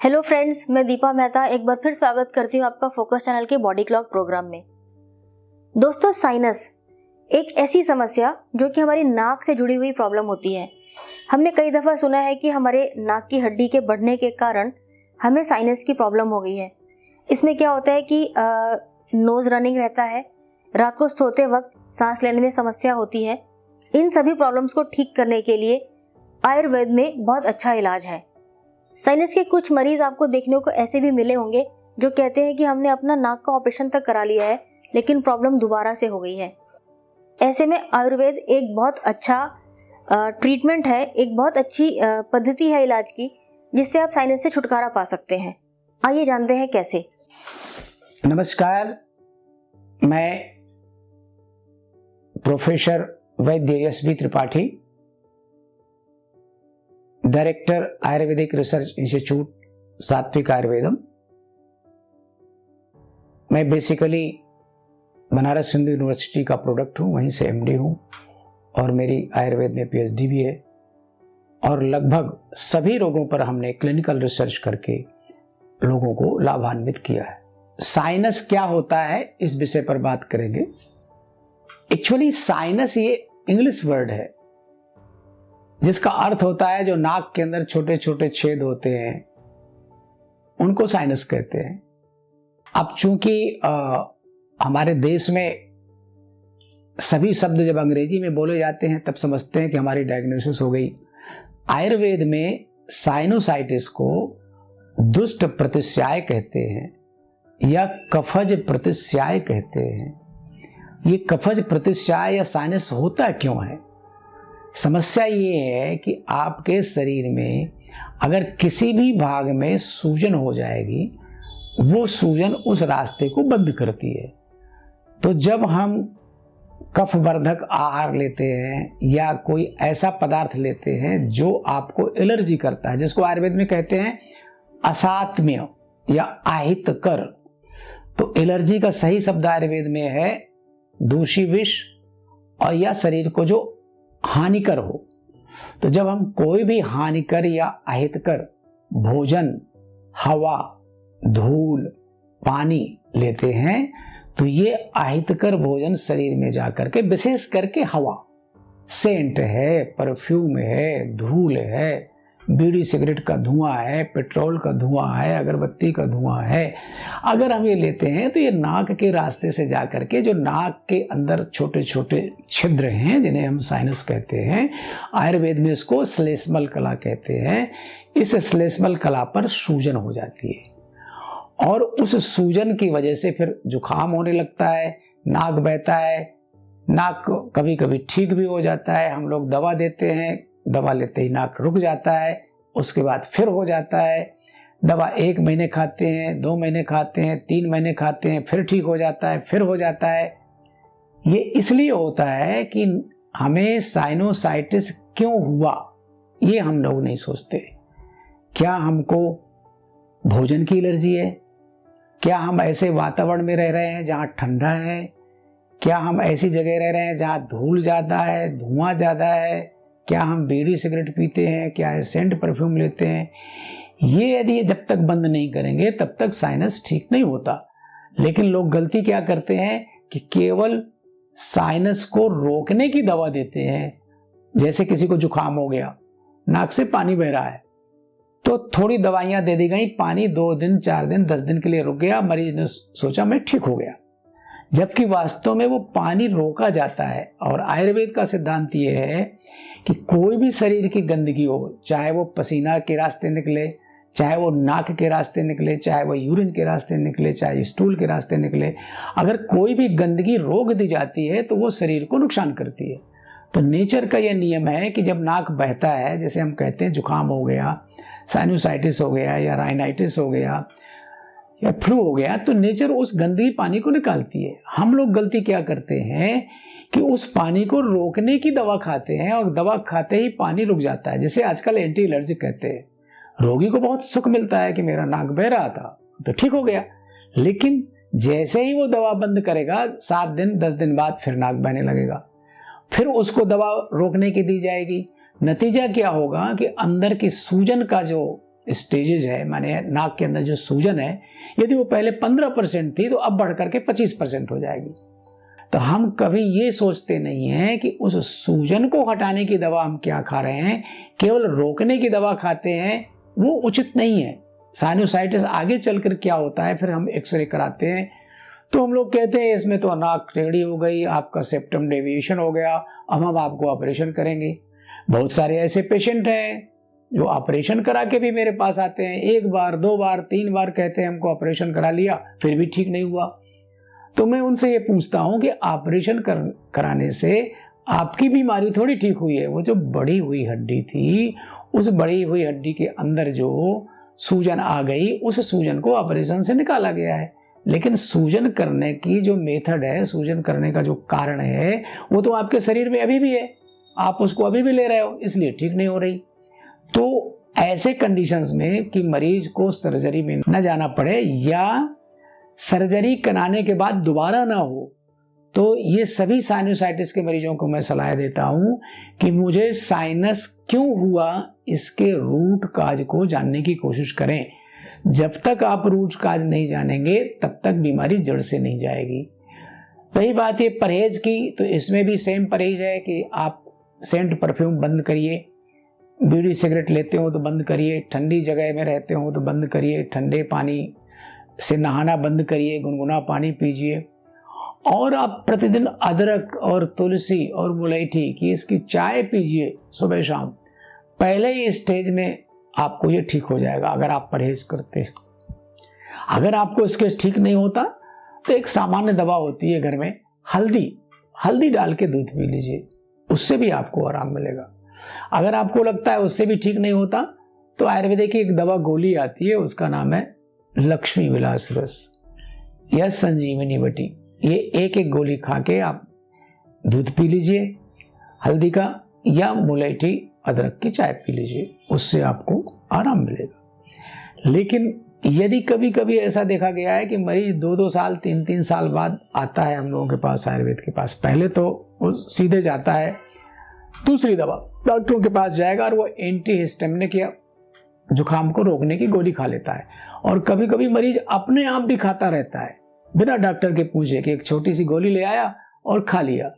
Hello friends, मैं दीपा मेहता एक बार फिर स्वागत करती हूँ आपका फोकस चैनल के बॉडी क्लॉक प्रोग्राम में। दोस्तों, साइनस एक ऐसी समस्या जो कि हमारी नाक से जुड़ी हुई प्रॉब्लम होती है। हमने कई दफ़ा सुना है कि हमारे नाक की हड्डी के बढ़ने के कारण हमें साइनस की प्रॉब्लम हो गई है। इसमें क्या होता है कि नोज़ रनिंग रहता है, रात को सोते वक्त सांस लेने में समस्या होती है। इन सभी प्रॉब्लम्स को ठीक करने के लिए आयुर्वेद में बहुत अच्छा इलाज है। साइनस के कुछ मरीज आपको देखने को ऐसे भी मिले होंगे जो कहते हैं कि हमने अपना नाक का ऑपरेशन तक करा लिया है लेकिन प्रॉब्लम दोबारा से हो गई है। ऐसे में आयुर्वेद एक बहुत अच्छा ट्रीटमेंट है, एक बहुत अच्छी पद्धति है इलाज की, जिससे आप साइनस से छुटकारा पा सकते हैं। आइए जानते हैं कैसे। नमस्कार, मैं प्रोफेसर वैद्य S.B.. Tripathi, director Ayurvedic research institute सात्विक आयुर्वेदम। मैं बेसिकली बनारस हिंदू यूनिवर्सिटी का प्रोडक्ट हूँ, वहीं से एमडी हूँ और मेरी आयुर्वेद में पीएचडी भी है। और लगभग सभी रोगों पर हमने क्लिनिकल रिसर्च करके लोगों को लाभान्वित किया है। साइनस क्या होता है, इस विषय पर बात करेंगे। एक्चुअली साइनस ये इंग्लिश वर्ड है जिसका अर्थ होता है जो नाक के अंदर छोटे छोटे छेद होते हैं उनको साइनस कहते हैं। अब चूंकि हमारे देश में सभी शब्द जब अंग्रेजी में बोले जाते हैं तब समझते हैं कि हमारी डायग्नोसिस हो गई। आयुर्वेद में साइनोसाइटिस को दुष्ट प्रतिस्याय कहते हैं या कफज प्रतिस्याय कहते हैं। ये कफज प्रतिस्याय या साइनस होता क्यों है? समस्या ये है कि आपके शरीर में अगर किसी भी भाग में सूजन हो जाएगी, वो सूजन उस रास्ते को बंद करती है। तो जब हम कफवर्धक आहार लेते हैं या कोई ऐसा पदार्थ लेते हैं जो आपको एलर्जी करता है, जिसको आयुर्वेद में कहते हैं असात्म्य या अहितकर, तो एलर्जी का सही शब्द आयुर्वेद में है दूषी विष और या शरीर को जो हानिकर हो। तो जब हम कोई भी हानिकर या अहितकर भोजन, हवा, धूल, पानी लेते हैं तो ये अहितकर भोजन शरीर में जाकर के, विशेष करके हवा, सेंट है, परफ्यूम है, धूल है, बीड़ी सिगरेट का धुआं है, पेट्रोल का धुआं है, अगरबत्ती का धुआं है, अगर हम ये लेते हैं तो ये नाक के रास्ते से जाकर के, जो नाक के अंदर छोटे छोटे छिद्र हैं जिन्हें हम साइनस कहते हैं, आयुर्वेद में इसको श्लेष्मल कला कहते हैं, इस श्लेष्मल कला पर सूजन हो जाती है और उस सूजन की वजह से फिर जुकाम होने लगता है, नाक बहता है, नाक कभी कभी ठीक भी हो जाता है। हम लोग दवा देते हैं, दवा लेते ही नाक रुक जाता है, उसके बाद फिर हो जाता है। दवा 1 महीने खाते हैं, 2 महीने खाते हैं, 3 महीने खाते हैं, फिर ठीक हो जाता है, फिर हो जाता है। ये इसलिए होता है कि हमें साइनोसाइटिस क्यों हुआ ये हम लोग नहीं सोचते। क्या हमको भोजन की एलर्जी है? क्या हम ऐसे वातावरण में रह रहे हैं जहाँ ठंडा है? क्या हम ऐसी जगह रह रहे हैं जहाँ धूल ज़्यादा है, धुआं ज़्यादा है? क्या हम बीड़ी सिगरेट पीते हैं? क्या सेंट परफ्यूम लेते हैं? ये यदि जब तक बंद नहीं करेंगे तब तक साइनस ठीक नहीं होता। लेकिन लोग गलती क्या करते हैं कि केवल साइनस को रोकने की दवा देते हैं। जैसे किसी को जुकाम हो गया, नाक से पानी बह रहा है, तो थोड़ी दवाइयां दे दी गई, पानी 2 दिन, 4 दिन, 10 दिन के लिए रुक गया, मरीज ने सोचा मैं ठीक हो गया, जबकि वास्तव में वो पानी रोका जाता है। और आयुर्वेद का सिद्धांत ये है कि कोई भी शरीर की गंदगी हो, चाहे वो पसीना के रास्ते निकले, चाहे वो नाक के रास्ते निकले, चाहे वो यूरिन के रास्ते निकले, चाहे स्टूल के रास्ते निकले, अगर कोई भी गंदगी रोक दी जाती है तो वो शरीर को नुकसान करती है। तो नेचर का यह नियम है कि जब नाक बहता है, जैसे हम कहते हैं जुकाम हो गया, साइनोसाइटिस हो गया या राइनाइटिस हो गया या फ्लू हो गया, तो नेचर उस गंदगी पानी को निकालती है। हम लोग गलती क्या करते हैं कि उस पानी को रोकने की दवा खाते हैं और दवा खाते ही पानी रुक जाता है, जिसे आजकल एंटी एलर्जी कहते हैं। रोगी को बहुत सुख मिलता है कि मेरा नाक बह रहा था तो ठीक हो गया, लेकिन जैसे ही वो दवा बंद करेगा 7 दिन 10 दिन बाद फिर नाक बहने लगेगा, फिर उसको दवा रोकने की दी जाएगी। नतीजा क्या होगा कि अंदर की सूजन का जो स्टेजेज है, माने नाक के अंदर जो सूजन है, यदि वो पहले 15% थी तो अब बढ़ करके 25% हो जाएगी। तो हम कभी ये सोचते नहीं हैं कि उस सूजन को हटाने की दवा हम क्या खा रहे हैं, केवल रोकने की दवा खाते हैं, वो उचित नहीं है। साइनोसाइटिस आगे चलकर क्या होता है, फिर हम एक्सरे कराते हैं तो हम लोग कहते हैं इसमें तो नाक टेढ़ी हो गई, आपका सेप्टम डेविएशन हो गया, अब हम आपको ऑपरेशन करेंगे। बहुत सारे ऐसे पेशेंट हैं जो ऑपरेशन करा के भी मेरे पास आते हैं, 1 बार 2 बार 3 बार कहते हैं हमको ऑपरेशन करा लिया फिर भी ठीक नहीं हुआ। तो मैं उनसे ये पूछता हूं कि ऑपरेशन कराने से आपकी बीमारी थोड़ी ठीक हुई है, वो जो बढ़ी हुई हड्डी थी, उस बढ़ी हुई हड्डी के अंदर जो सूजन आ गई, उस सूजन को ऑपरेशन से निकाला गया है। लेकिन सूजन करने की जो मेथड है, सूजन करने का जो कारण है, वो तो आपके शरीर में अभी भी है, आप उसको अभी भी ले रहे हो, इसलिए ठीक नहीं हो रही। तो ऐसे कंडीशंस में कि मरीज को सर्जरी में न जाना पड़े या सर्जरी कराने के बाद दोबारा ना हो, तो ये सभी साइनोसाइटिस के मरीजों को मैं सलाह देता हूं कि मुझे साइनस क्यों हुआ, इसके रूट काज को जानने की कोशिश करें। जब तक आप रूट काज नहीं जानेंगे तब तक बीमारी जड़ से नहीं जाएगी। रही बात ये परहेज की, तो इसमें भी सेम परहेज है कि आप सेंट परफ्यूम बंद करिए, बीड़ी सिगरेट लेते हो तो बंद करिए, ठंडी जगह में रहते हो तो बंद करिए, ठंडे पानी से नहाना बंद करिए, गुनगुना पानी पीजिए, और आप प्रतिदिन अदरक और तुलसी और मुलैठी की इसकी चाय पीजिए सुबह शाम। पहले ही स्टेज में आपको ये ठीक हो जाएगा अगर आप परहेज करते हैं। अगर आपको इसके ठीक नहीं होता तो एक सामान्य दवा होती है घर में, हल्दी डाल के दूध पी लीजिए, उससे भी आपको आराम मिलेगा। अगर आपको लगता है उससे भी ठीक नहीं होता तो आयुर्वेदिक की एक दवा गोली आती है, उसका नाम है लक्ष्मी विलास रस या संजीवनी बटी। ये एक गोली खा के आप दूध पी लीजिए हल्दी का, या मुलैठी अदरक की चाय पी लीजिए, उससे आपको आराम मिलेगा। लेकिन यदि कभी कभी ऐसा देखा गया है कि मरीज 2-2 साल 3-3 साल बाद आता है हम लोगों के पास, आयुर्वेद के पास, पहले तो वो सीधे जाता है दूसरी दवा, डॉक्टरों के पास जाएगा और वो एंटी हिस्टामिनिक या जुकाम को रोकने की गोली खा लेता है। और कभी कभी मरीज अपने आप भी खाता रहता है बिना डॉक्टर के पूछे, कि एक छोटी सी गोली ले आया और खा लिया।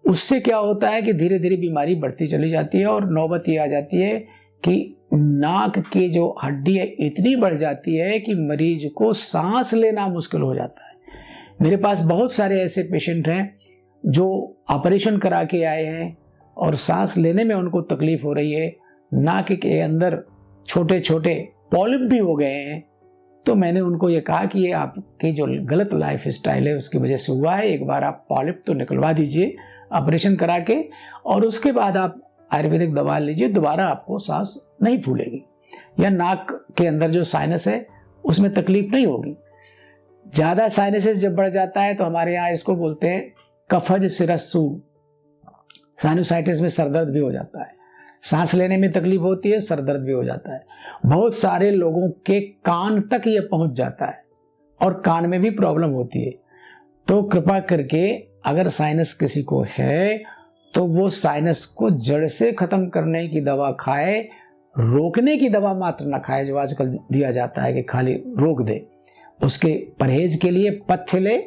उससे क्या होता है कि धीरे धीरे बीमारी बढ़ती चली जाती है और नौबत ये आ जाती है कि नाक की जो हड्डी है इतनी बढ़ जाती है कि मरीज को सांस लेना मुश्किल हो जाता है। मेरे पास बहुत सारे ऐसे पेशेंट हैं जो ऑपरेशन करा के आए हैं और सांस लेने में उनको तकलीफ हो रही है, नाक के अंदर छोटे छोटे पॉलिप भी हो गए हैं। तो मैंने उनको ये कहा कि ये आपकी जो गलत लाइफ स्टाइल है उसकी वजह से हुआ है, एक बार आप पॉलिप तो निकलवा दीजिए ऑपरेशन करा के, और उसके बाद आप आयुर्वेदिक दवा लीजिए, दोबारा आपको सांस नहीं फूलेगी या नाक के अंदर जो साइनस है उसमें तकलीफ नहीं होगी। ज़्यादा साइनसिस जब बढ़ जाता है तो हमारे यहाँ इसको बोलते हैं कफज सिरस्सू, साइनोसाइटिस में सरदर्द भी हो जाता है, सांस लेने में तकलीफ होती है, सरदर्द भी हो जाता है। बहुत सारे लोगों के कान तक ये पहुंच जाता है और कान में भी प्रॉब्लम होती है। तो कृपा करके अगर साइनस किसी को है तो वो साइनस को जड़ से खत्म करने की दवा खाए, रोकने की दवा मात्र न खाए जो आजकल दिया जाता है कि खाली रोक दे। उसके परहेज के लिए पथ्य ले,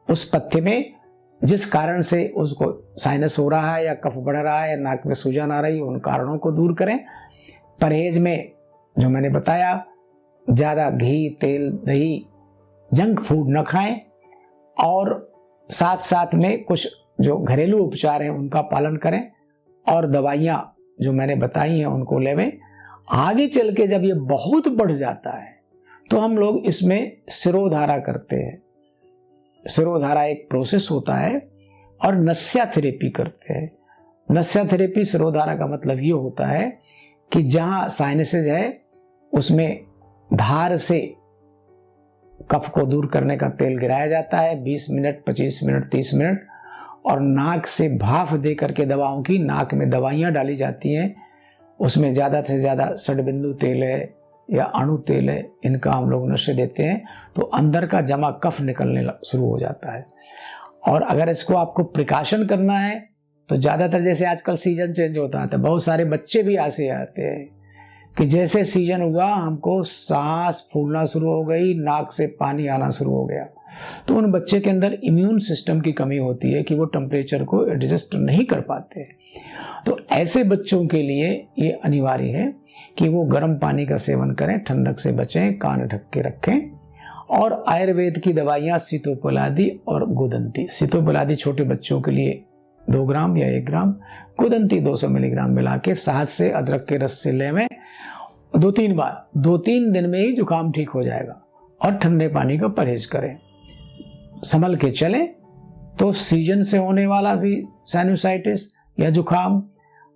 उस पथ्य में जिस कारण से उसको साइनस हो रहा है या कफ बढ़ रहा है या नाक में सूजन आ रही है उन कारणों को दूर करें। परहेज में जो मैंने बताया, ज़्यादा घी तेल दही जंक फूड न खाएं, और साथ साथ में कुछ जो घरेलू उपचार हैं उनका पालन करें, और दवाइयाँ जो मैंने बताई हैं उनको लेवें। आगे चल के जब ये बहुत बढ़ जाता है तो हम लोग इसमें सिरोधारा करते हैं। सिरोधारा एक प्रोसेस होता है, और नस्या थेरेपी करते हैं। नस्या थेरेपी सिरोधारा का मतलब ये होता है कि जहाँ साइनसेज है उसमें धार से कफ को दूर करने का तेल गिराया जाता है 20 मिनट 25 मिनट 30 मिनट, और नाक से भाप दे करके दवाओं की नाक में दवाइयाँ डाली जाती हैं। उसमें ज़्यादा से ज़्यादा षडबिंदु तेल है या अणु तेल है, इनका हम लोग नशे देते हैं तो अंदर का जमा कफ निकलने शुरू हो जाता है। और अगर इसको आपको प्रिकॉशन करना है तो ज़्यादातर जैसे आजकल सीजन चेंज होता है तो बहुत सारे बच्चे भी ऐसे आते हैं कि जैसे सीजन हुआ हमको सांस फूलना शुरू हो गई, नाक से पानी आना शुरू हो गया। तो उन बच्चे के अंदर इम्यून सिस्टम की कमी होती है कि वो टेम्परेचर को एडजस्ट नहीं कर पाते। तो ऐसे बच्चों के लिए ये अनिवार्य है कि वो गर्म पानी का सेवन करें, ठंडक से बचें, कान ढक के रखें। और आयुर्वेद की दवाइयाँ सीतोपलादी और गुदंती। सीतोपलादी छोटे बच्चों के लिए 2 ग्राम या 1 ग्राम, गुदंती 200 मिलीग्राम मिला के शहद से अदरक के रस से लें 2-3 बार, 2-3 दिन में ही जुकाम ठीक हो जाएगा। और ठंडे पानी का परहेज करें, संभल के चलें। तो सीजन से होने वाला भी साइनोसाइटिस या जुकाम,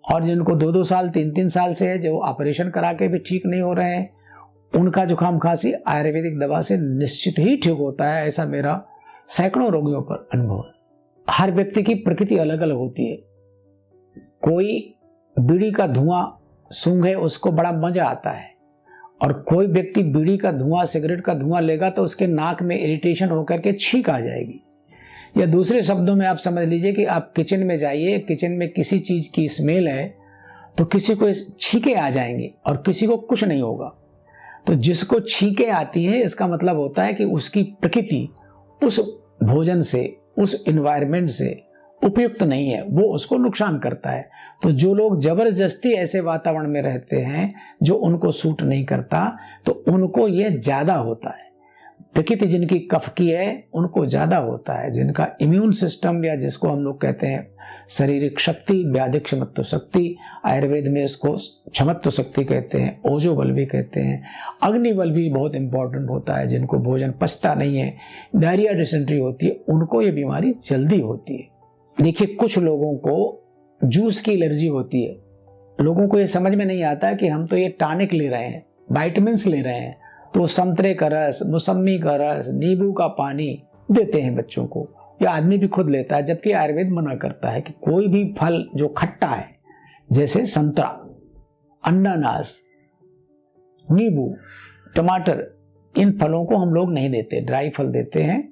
और जिनको 2-2 साल 3-3 साल से है, जो ऑपरेशन करा के भी ठीक नहीं हो रहे हैं, उनका जुकाम खांसी आयुर्वेदिक दवा से निश्चित ही ठीक होता है। ऐसा मेरा सैकड़ों रोगियों पर अनुभव है। हर व्यक्ति की प्रकृति अलग अलग होती है। कोई बीड़ी का धुआं सूंघे उसको बड़ा मजा आता है, और कोई व्यक्ति बीड़ी का धुआं, सिगरेट का धुआं लेगा तो उसके नाक में इरिटेशन होकर के छींक आ जाएगी। या दूसरे शब्दों में आप समझ लीजिए कि आप किचन में जाइए, किचन में किसी चीज की स्मेल है तो किसी को छींके आ जाएंगे और किसी को कुछ नहीं होगा। तो जिसको छींके आती है इसका मतलब होता है कि उसकी प्रकृति उस भोजन से, उस एनवायरनमेंट से उपयुक्त नहीं है, वो उसको नुकसान करता है। तो जो लोग जबरदस्ती ऐसे वातावरण में रहते हैं जो उनको सूट नहीं करता, तो उनको ये ज्यादा होता है। प्रकृति जिनकी कफ की है उनको ज्यादा होता है। जिनका इम्यून सिस्टम, या जिसको हम लोग कहते हैं शारीरिक शक्ति, व्याधि क्षमत्व शक्ति, आयुर्वेद में इसको क्षमत्व शक्ति कहते हैं, ओजो बल भी कहते हैं, अग्नि बल भी बहुत इंपॉर्टेंट होता है। जिनको भोजन पचता नहीं है, डायरिया, डिसेंट्री होती है, उनको ये बीमारी जल्दी होती है। देखिए, कुछ लोगों को जूस की एलर्जी होती है। लोगों को ये समझ में नहीं आता कि हम तो ये टॉनिक ले रहे हैं, विटामिन्स ले रहे हैं, तो संतरे का रस, मौसमी का रस, नींबू का पानी देते हैं बच्चों को, या आदमी भी खुद लेता है। जबकि आयुर्वेद मना करता है कि कोई भी फल जो खट्टा है, जैसे संतरा, अनानास, नींबू, टमाटर, इन फलों को हम लोग नहीं देते, ड्राई फल देते हैं।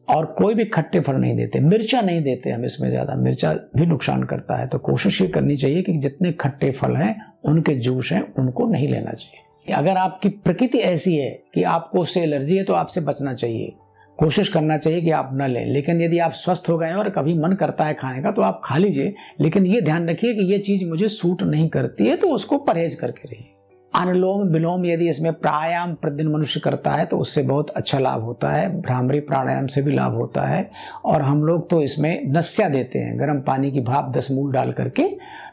और कोई भी खट्टे फल नहीं देते, मिर्चा नहीं देते हम इसमें ज्यादा, मिर्चा भी नुकसान करता है। तो कोशिश ये करनी चाहिए कि जितने खट्टे फल हैं, उनके जूस हैं, उनको नहीं लेना चाहिए। अगर आपकी प्रकृति ऐसी है कि आपको उससे एलर्जी है तो आपसे बचना चाहिए, कोशिश करना चाहिए कि आप न लें। लेकिन यदि आप स्वस्थ हो गए हैं और कभी मन करता है खाने का तो आप खा लीजिए, लेकिन ये ध्यान रखिए कि ये चीज मुझे सूट नहीं करती है, तो उसको परहेज करके रहिए। अनुलोम विलोम यदि इसमें प्राणायाम प्रतिदिन मनुष्य करता है तो उससे बहुत अच्छा लाभ होता है। भ्रामरी प्राणायाम से भी लाभ होता है। और हम लोग तो इसमें नस्या देते हैं, गर्म पानी की भाप 10 मूल डाल करके,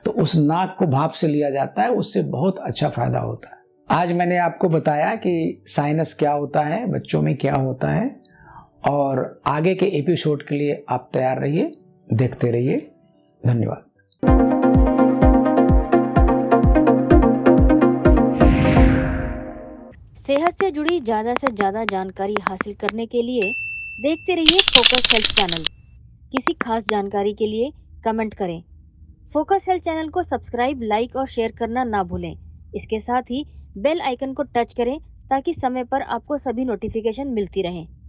तो उस नाक को भाप से लिया जाता है, उससे बहुत अच्छा फायदा होता है। आज मैंने आपको बताया कि साइनस क्या होता है, बच्चों में क्या होता है, और आगे के एपिसोड के लिए आप तैयार रहिए, देखते रहिए। धन्यवाद। सेहत से जुड़ी ज़्यादा से ज़्यादा जानकारी हासिल करने के लिए देखते रहिए फोकस हेल्थ चैनल। किसी खास जानकारी के लिए कमेंट करें। फोकस हेल्थ चैनल को सब्सक्राइब, लाइक और शेयर करना ना भूलें। इसके साथ ही बेल आइकन को टच करें ताकि समय पर आपको सभी नोटिफिकेशन मिलती रहें।